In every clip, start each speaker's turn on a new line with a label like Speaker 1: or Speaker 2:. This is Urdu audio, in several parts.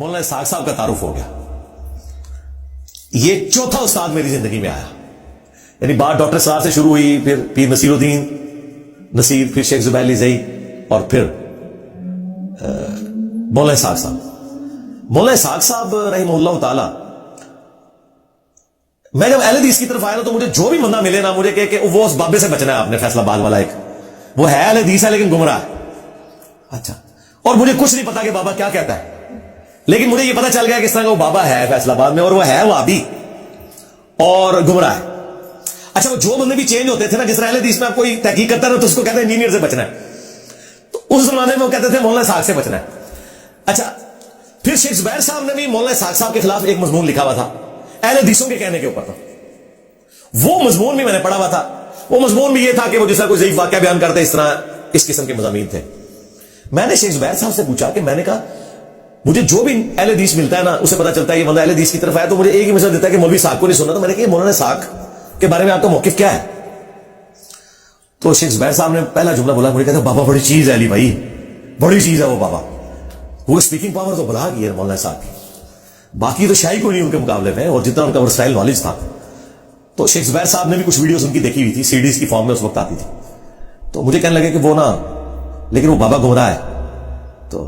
Speaker 1: مولانا اسحاق صاحب کا تعارف ہو گیا. یہ چوتھا استاد میری زندگی میں آیا. یعنی بات ڈاکٹر صاحب سے شروع ہوئی, پھر پیر نصیر الدین نصیر, پھر شیخ زبیر علی زئی, اور پھر مولانا اسحاق صاحب. مولانا اسحاق صاحب رحمہ اللہ تعالی, میں جب اہل حدیث کی طرف آیا نا تو مجھے جو بھی بندہ ملے نا مجھے کہ وہ اس بابے سے بچنا ہے آپ نے, فیصلہ آباد والا ایک, وہ ہے اہل حدیث ہے لیکن گمراہ ہے. اچھا, اور مجھے کچھ نہیں پتا کہ بابا کیا کہتا ہے, لیکن مجھے یہ پتا چل گیا کہ اس طرح کا وہ بابا ہے فیصلہ آباد میں, اور وہ ہے وہابی اور گمراہ ہے. اچھا, وہ جو بندے بھی چینج ہوتے تھے نا, جس طرح اہل حدیث میں آپ کوئی تحقیق کرتا ہے نا تو اس کو کہتے ہیں انجینئر سے بچنا ہے, تو اس زمانے میں وہ کہتے تھے مولانا اسحاق سے بچنا ہے. اچھا, پھر شیخ زبیر صاحب نے بھی مولانا اسحاق صاحب کے خلاف ایک مضمون لکھا ہوا تھا, اہل حدیثوں کے کہنے کے اوپر تھا. وہ مضمون بھی میں نے پڑھا ہوا تھا. وہ مضمون بھی یہ تھا کہ وہ جیسا کوئی ضعیف واقعہ بیان کرتے, اس طرح اس قسم کے مضامین تھے. میں نے شیخ زبیر صاحب سے پوچھا کہ میں نے کہا مجھے جو بھی اہل حدیث ملتا ہے نا اسے پتا چلتا ہے یہ بندہ اہل حدیث کی طرف آیا, تو مجھے ایک ہی مسئلہ دیتا ہے کہ مولوی اسحاق کو نہیں سننا. تو میں نے کہا مولانا اسحاق کے بارے میں آپ کا موقف کیا ہے؟ تو شیخ زبیر صاحب نے پہلا جملہ بولا, مجھے کہتا بابا بڑی چیز ہے علی بھائی, بڑی چیز ہے وہ بابا, وہ اسپیکنگ پاور تو بلا کی ہے مولانا صاحب کی, باقی تو شاہی کو نہیں ان کے مقابلے میں, اور جتنا ان کا ورسائل نالج تھا. تو شیخ زبیر صاحب نے بھی کچھ ویڈیوز ان کی دیکھی ہوئی تھی, سی ڈیز کی فارم میں اس وقت آتی تھی. تو مجھے کہنے لگے کہ وہ نا, لیکن وہ بابا گمراہ ہے. تو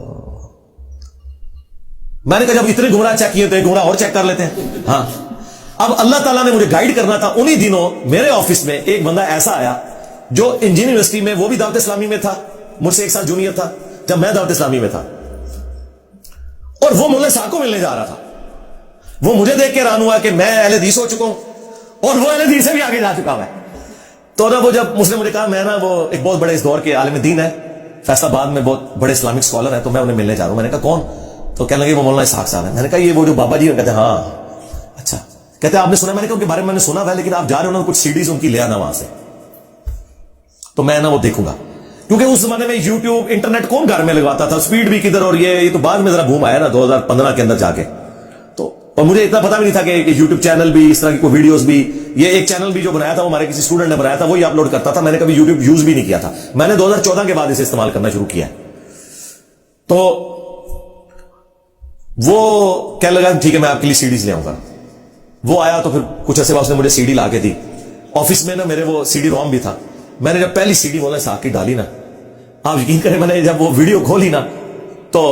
Speaker 1: میں نے کہا جب اتنے گمراہ چیک کیے تو ایک گمراہ اور چیک کر لیتے ہیں. ہاں, اب اللہ تعالیٰ نے مجھے گائیڈ کرنا تھا. انہی دنوں میرے آفس میں ایک بندہ ایسا آیا جو انجینئر یونیورسٹی میں, وہ بھی دعوت اسلامی میں تھا, مجھ سے ایک سال جونیئر تھا جب میں دعوت اسلامی میں تھا, اور وہ مولانا اسحاق کو ملنے جا رہا تھا. وہ مجھے دیکھ کے حیران ہوا کہ میں اہل حدیث ہو چکا ہوں اور وہ اہل حدیث سے بھی آگے جا چکا ہوا ہے. تو نا وہ جب اس نے مجھے کہا, میں نا وہ ایک بہت بڑے اس دور کے عالم دین ہے فیصلہ آباد میں, بہت بڑے اسلامک اسکالر ہیں, تو میں انہیں ملنے جا رہا ہوں. میں نے کہا کون؟ تو کہنے لگے وہ مولانا اسحاق صاحب ہیں. میں نے کہا یہ وہ جو بابا جی ہیں؟ کہتے ہیں ہاں. اچھا, کہتے ہیں آپ نے سنا؟ میں نے کہا ان کے بارے میں نے سنا ہوا ہے, لیکن آپ جا رہے ہو نا, کچھ سیڈیز ان کی لے آنا وہاں سے, تو میں نا وہ دیکھوں گا. کیونکہ اس زمانے میں یوٹیوب انٹرنیٹ کون گھر میں لگواتا تھا, اسپیڈ بھی کدھر, اور یہ تو بعد میں ذرا بوم آیا نا 2015 کے اندر جا کے. تو اور مجھے اتنا پتا بھی نہیں تھا کہ یوٹیوب چینل بھی, اس طرح کی کوئی ویڈیوز بھی, یہ ایک چینل بھی جو بنایا تھا وہ ہمارے کسی اسٹوڈنٹ نے بنایا تھا, وہی اپلوڈ کرتا تھا. میں نے کبھی یوٹیوب یوز بھی نہیں کیا تھا, میں نے 2014 کے بعد اسے استعمال کرنا شروع کیا. تو وہ کہنے لگا ٹھیک ہے میں آپ کے لیے سی ڈیز لے آؤں گا. وہ آیا تو پھر کچھ عرصے بعد اس نے مجھے سی ڈی لا کے دی. آفس میں نا میرے وہ سی ڈی روم بھی تھا. میں نے جب پہلی سی ڈی مولانا اسحاق کی ڈالی نا, آپ یقین کریں میں نے جب وہ ویڈیو کھولی نا, تو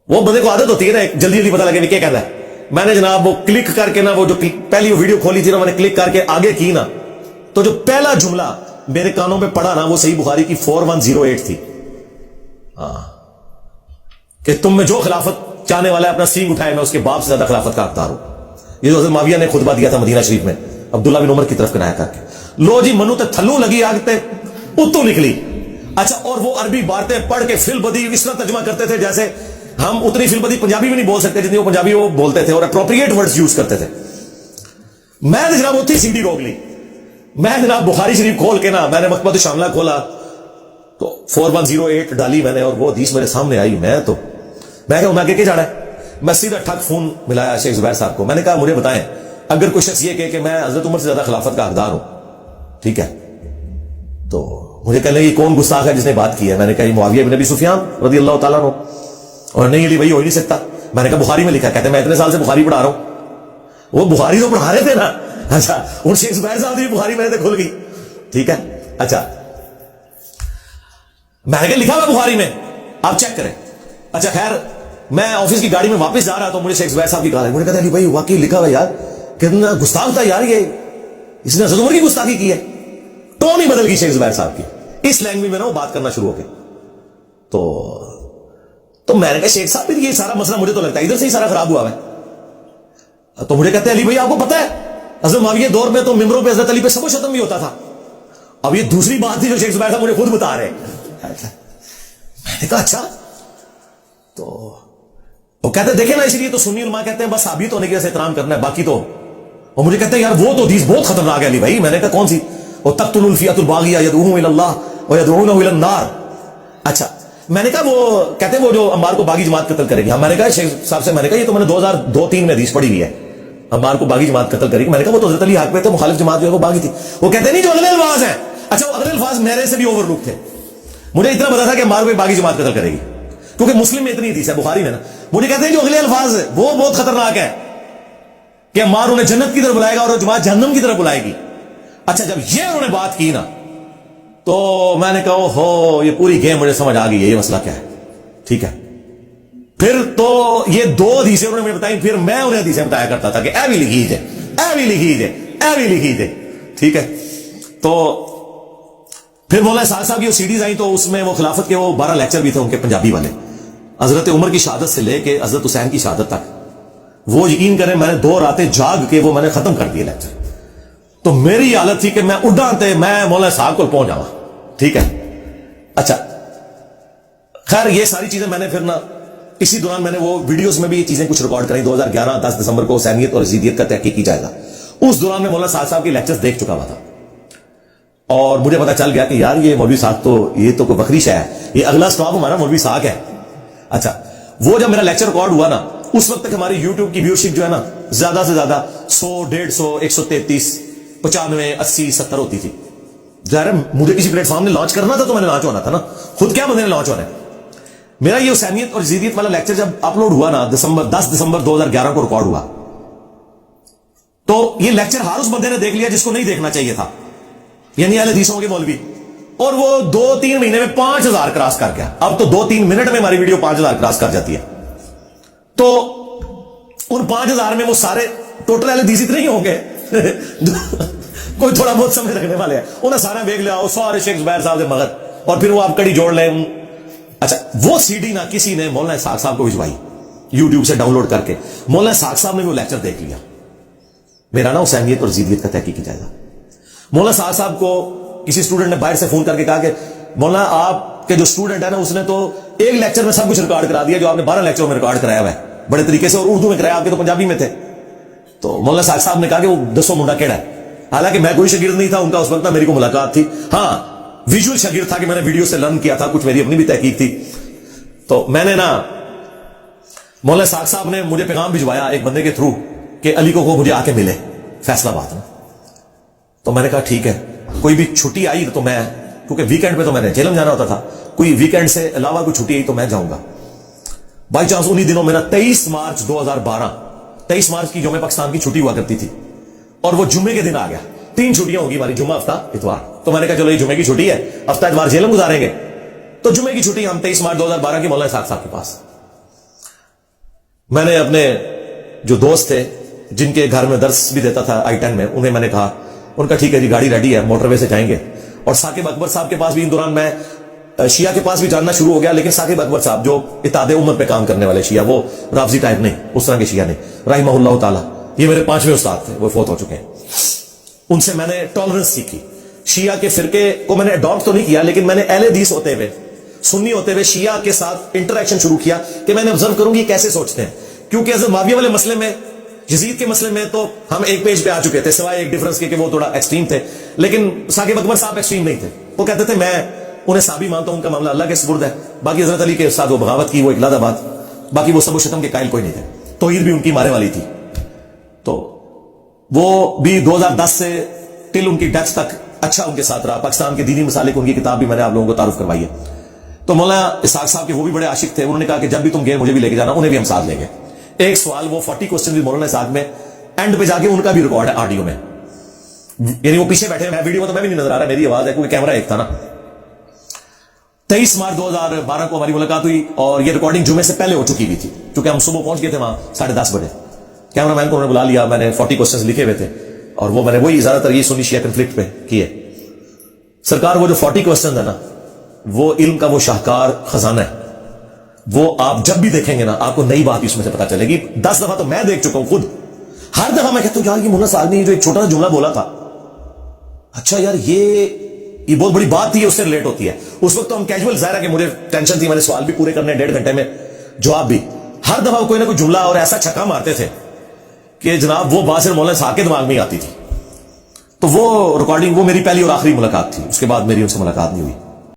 Speaker 1: وہ بندے کو عادت ہوتی ہے نا جلدی جلدی پتا لگے کیا کہتا ہے. میں نے جناب وہ کلک کر کے نا, وہ جو پہلی وہ ویڈیو کھولی تھی نا, میں نے کلک کر کے آگے کی نا, تو جو پہلا جملہ میرے کانوں پہ پڑا نا وہ صحیح بخاری کی 4108 تھی. ہاں, کہ تم میں جو خلافت چاہنے والا ہے اپنا سینگ اٹھائے, میں اس کے باپ سے زیادہ خلافت کا حقدار ہوں. یہ جو حضرت معاویہ نے خطبہ دیا تھا مدینہ شریف میں عبداللہ بن عمر کی طرف کنایا کر کے, لو جی منو تے تھلو لگی آگ تے اتو نکلی. اچھا, اور وہ عربی باتیں پڑھ کے فل بدی اس طرح ترجمہ کرتے تھے جیسے ہم اتنی فل بدی پنجابی بھی نہیں بول سکتے جتنی وہ پنجابی وہ بولتے تھے, اور اپروپریٹ ورڈز یوز کرتے تھے. میں نے جناب اتنی سی ڈی روک لی. میں جناب بخاری شریف کھول کے نا, میں نے مکتبۃ الشاملہ کھولا تو 4108 ڈالی میں نے, اور وہ حدیث میرے سامنے آئی. میں کہا میں آگے جا رہا ہے. میں سیدھا ٹھک فون ملایا شیخ زبیر صاحب کو. میں نے کہا مجھے بتائیں اگر کوئی شخص یہ کہ میں حضرت عمر سے زیادہ خلافت کا حقدار ہوں, ٹھیک ہے, تو مجھے کہنے لگے کون گستاخ ہے جس نے بات کی ہے؟ میں نے کہا یہ معاویہ بن ابی سفیان رضی اللہ تعالیٰ عنہ. اور نہیں علی بھائی ہو ہی نہیں سکتا. میں نے کہا بخاری میں لکھا. کہتے ہیں میں اتنے سال سے بخاری پڑھا رہا ہوں. وہ بخاری تو پڑھا رہے تھے نا. اچھا, اور شیخ زبیر صاحب کی بخاری میرے سے کھل گئی. ٹھیک ہے, اچھا, میں نے کہا لکھا ہوا بخاری میں, آپ چیک کریں. اچھا خیر, میں آفس کی گاڑی میں واپس جا رہا تو مجھے شیخ زبیر صاحب کی کہا, مجھے کہتا علی بھائی واقعی لکھا ہوا یار, کتنا گستاخ تھا یار یہ, اس نے حضرت عمر کی گستاخی کی ہے. ٹون ہی بدل گئی شیخ زبیر صاحب کی, اس لینگویج میں نا وہ بات کرنا شروع ہو گئی. تو میں نے کہا شیخ صاحب یہ سارا مسئلہ مجھے تو لگتا ہے ادھر سے ہی سارا خراب ہوا ہے. تو مجھے کہتے ہیں علی بھائی آپ کو پتا ہے حضرت معاویہ دور میں تو ممبروں پہ حضرت علی پہ سب و شتم بھی ہوتا تھا. اب یہ دوسری بات تھی جو شیخ زبیر صاحب مجھے خود بتا رہے. میں نے کہا اچھا. تو وہ کہتے ہیں دیکھیں نا, اس لیے تو سنی علماء کہتے ہیں بس ثابت ہونے کی وجہ سے احترام کرنا ہے, باقی تو. اور مجھے کہتے ہیں یار وہ تو حدیث بہت خطرناک ہے علی بھائی. میں نے کہا کون سی؟ وہ تقتل الفئۃ الباغیہ یدعوهم الی اللہ ویدعونہ الی النار. اچھا, میں نے کہا وہ کہتے ہیں وہ جو عمار کو باغی جماعت قتل کرے گی. میں نے کہا شیخ صاحب سے, میں نے کہا یہ تو میں نے 2002-3 میں حدیث پڑھی ہوئی ہے, عمار کو باغی جماعت قتل کرے گی. میں نے کہا وہ تو حضرت علی حق پہ تھے, مخالف جماعت جو ہے وہ باغی تھی. وہ کہتے نہیں جو اگلے الفاظ ہیں. اچھا, وہ اگلے الفاظ میرے سے بھی اوور لک تھے. مجھے اتنا پتا تھا کہ عمار کو باغی جماعت قتل کرے گی. کیونکہ مسلم میں اتنی حدیث ہے، بخاری میں نا، مجھے کہتے ہیں جو اگلے الفاظ ہے وہ بہت خطرناک ہے کہ مار انہیں جنت کی طرف بلائے گا اور جماعت جہنم کی طرف بلائے گی. اچھا جب یہ انہوں نے بات کی نا تو میں نے کہا ہو یہ پوری گیم مجھے سمجھ آ گئی ہے یہ مسئلہ کیا ہے. ٹھیک ہے، پھر تو یہ 2 حدیثیں انہوں نے بتائی، پھر میں انہیں حدیثیں بتایا کرتا تھا کہ اے بھی لکھی جائے، اے بھی لکھی جائے، اے بھی لکھی جائے. ٹھیک ہے، تو پھر مولانا اسحاق صاحب کی وہ سیڈیز آئیں تو اس میں وہ خلافت کے وہ 12 لیکچر بھی تھے ان کے پنجابی والے، حضرت عمر کی شہادت سے لے کے حضرت حسین کی شہادت تک. وہ یقین کریں میں نے 2 راتیں جاگ کے وہ میں نے ختم کر دیے لیکچر. تو میری حالت تھی کہ میں اڈانتے میں مولانا اسحاق کو پہنچ جاؤں. ٹھیک ہے، اچھا خیر یہ ساری چیزیں میں نے پھر نا اسی دوران میں نے وہ ویڈیوز میں بھی یہ چیزیں کچھ ریکارڈ کریں. 2011 10 دسمبر کو حسینیت اور یزیدیت کا تحقیقی جائزہ، اس دوران میں مولانا صاحب کے لیکچرز دیکھ چکا ہوا تھا اور مجھے پتا چل گیا کہ یار یہ مولوی صاحب تو یہ تو کوئی بکری شے ہے، یہ اگلا سٹاپ ہمارا مولوی صاحب ہے. اچھا وہ جب میرا لیکچر ریکارڈ ہوا نا اس وقت تک ہماری یوٹیوب کی ویورشپ جو ہے نا زیادہ سے زیادہ 100 150 133 95 80 70 ہوتی تھی. ظاہر مجھے کسی پلیٹ فارم نے لانچ کرنا تھا تو میں نے لانچ ہونا تھا نا، خود کیا بندے نے لانچ ہونا ہے. میرا یہ حسینیت اور یزیدیت والا لیکچر جب اپلوڈ ہوا نا 10 دسمبر 2011 کو ریکارڈ ہوا تو یہ لیکچر ہر اس بندے نے دیکھ لیا جس کو نہیں دیکھنا چاہیے تھا، یعنی اہل حدیثوں کے مولوی، اور وہ 2-3 مہینے میں 5000 کراس کر گیا. اب تو 2-3 منٹ میں ہماری ویڈیو 5000 کراس کر جاتی ہے. تو ان 5000 میں وہ سارے ٹوٹل اہل حدیث اتنے ہی ہوں گے کوئی تھوڑا بہت سمجھ رکھنے والے ہیں، انہیں سارا دیکھ لیا وہ سارے شیخ زبیر صاحب سے مگر، اور پھر وہ آپ کڑی جوڑ لیں. اچھا وہ سی ڈی نہ کسی نے مولانا اسحاق صاحب کو بھجوائی یوٹیوب سے ڈاؤن لوڈ کر کے، مولانا اسحاق صاحب نے وہ لیکچر دیکھ لیا میرا نا حسینیت اور یزیدیت کا تحقیقی جائزہ. مولانا اسحاق صاحب کو کسی اسٹوڈنٹ نے باہر سے فون کر کے کہا کہ مولانا آپ کے جو اسٹوڈنٹ ہے نا اس نے تو ایک لیکچر میں سب کچھ ریکارڈ کرا دیا جو آپ نے 12 لیکچروں میں ریکارڈ کرایا ہوا ہے بڑے طریقے سے، اور اردو میں کرایا، آپ کے تو پنجابی میں تھے. تو مولانا اسحاق صاحب نے کہا کہ وہ دسو منڈا کیڑا ہے. حالانکہ میں کوئی شاگرد نہیں تھا ان کا اس وقت، میری کو ملاقات تھی، ہاں ویژول شاگرد تھا کہ میں نے ویڈیو سے لرن کیا تھا، کچھ میری اپنی بھی تحقیق تھی. تو میں نے نا مولانا اسحاق صاحب نے مجھے پیغام بھجوایا ایک بندے کے تھرو کہ علی کو مجھے آ کے ملے فیصلہ باد میں. تو میں نے کہا ٹھیک ہے، کوئی بھی چھٹی آئی تو میں، کیونکہ ویکینڈ پہ تو میں نے جیلم جانا ہوتا تھا، کوئی ویکینڈ سے علاوہ کوئی چھٹی آئی تو میں جاؤں گا. بائی چانس انہی دنوں میرا 23 مارچ 2012 23 مارچ کی جمعہ پاکستان کی چھٹی ہوا کرتی تھی اور وہ جمعے کے دن آ گیا. 3 چھٹیاں ہوگی ہماری، جمعہ ہفتہ اتوار. تو میں نے کہا چلو یہ جمعے کی چھٹی ہے، ہفتہ اتوار جیلم گزاریں گے. تو جمعے کی چھٹی ہم 23 مارچ 2012 کی مولانا اسحاق صاحب کے پاس. میں نے اپنے جو دوست تھے جن کے گھر میں درس بھی دیتا تھا I-10 میں، انہیں میں نے کہا، ان کا ٹھیک ہے جی گاڑی ریڈی ہے، موٹر وے سے جائیں گے. اور ثاقب اکبر صاحب کے پاس بھی ان دوران میں شیعہ کے پاس بھی جاننا شروع ہو گیا، لیکن ثاقب اکبر صاحب جو اتحاد امت پہ کام کرنے والے شیعہ، وہ رافضی ٹائپ نہیں، اس طرح کے شیعہ نہیں، رحمہ اللہ تعالی. یہ میرے 5ویں استاد تھے، وہ فوت ہو چکے ہیں. ان سے میں نے ٹالرنس سیکھی. شیعہ کے فرقے کو میں نے اڈاپٹ تو نہیں کیا، لیکن میں نے اہل حدیث ہوتے ہوئے، سنی ہوتے ہوئے شیعہ کے ساتھ انٹریکشن شروع کیا کہ میں نے آبزرو کروں گی کیسے سوچتے ہیں. کیونکہ حضرت معاویہ والے مسئلے میں، یزید کے مسئلے میں تو ہم ایک پیج پہ آ چکے تھے، سوائے ایک ڈفرنس کے کہ وہ تھوڑا ایکسٹریم تھے. لیکن ثاقب اکبر صاحب ایکسٹریم نہیں تھے. وہ کہتے تھے میں انہیں صحابی مانتا ہوں، ان کا معاملہ اللہ کے سپرد ہے. باقی حضرت علی کے ساتھ وہ بغاوت کی، وہ اقلاد آباد، باقی وہ سب و شتم کے قائل کوئی نہیں تھے. توحید بھی ان کی مارے والی تھی. تو وہ بھی 2010 سے ٹل ان کی ڈیتھ تک اچھا ان کے ساتھ رہا. پاکستان کے دینی مسالک، ان کی کتاب بھی میں نے آپ لوگوں کو تعارف کروائی ہے. تو مولانا اسحاق صاحب کے وہ بھی بڑے عاشق تھے. انہوں نے کہا کہ جب بھی تم گئے مجھے بھی لے کے جانا، انہیں بھی ہم ساتھ لیں گے. ایک سوال وہ 40 کوسچن بھی مولانا اسحاق میں اینڈ پہ جا کے ان کا بھی ریکارڈ ہے آڈیو میں، یعنی وہ پیچھے بیٹھے ہیں، ویڈیو میں تو میں بھی نہیں نظر آ رہا، میری آواز ہے کیونکہ کیمرہ ایک تھا نا. 23 مارچ 2012 کو ہماری ملاقات ہوئی اور یہ ریکارڈنگ جمعے سے پہلے ہو چکی ہوئی تھی، کیونکہ ہم صبح پہنچ گئے تھے وہاں 10:30 بجے. کیمرہ مین کو انہوں نے بلا لیا، میں نے 40 کوسچنز لکھے ہوئے تھے اور وہ میں نے وہی زیادہ تر یہ سنی شیعہ کنفلکٹ پہ کیے. سرکار وہ جو 40 کوسچنز ہے نا، وہ علم کا وہ شاہکار خزانہ ہے. وہ آپ جب بھی دیکھیں گے نا آپ کو نئی بات اس میں سے پتا چلے گی. 10 دفعہ تو میں دیکھ چکا ہوں خود. ہر دفعہ میں کہتا ہوں یار یہ مولانا صاحب نے جو ایک چھوٹا سا جملہ بولا تھا، اچھا یار یہ بہت بڑی بات تھی، اس سے ریلیٹ ہوتی ہے. اس وقت تو ہم کیجول، ظاہر ہے کہ مجھے ٹینشن تھی، میں نے سوال بھی پورے کرنے 1.5 گھنٹے میں، جواب بھی. ہر دفعہ کوئی نہ کوئی جملہ اور ایسا چھکا مارتے تھے کہ جناب وہ بات صرف مولانا صاحب کے دماغ میں آتی تھی. تو وہ ریکارڈنگ وہ میری پہلی اور آخری ملاقات تھی، اس کے بعد میری ان سے ملاقات نہیں ہوئی.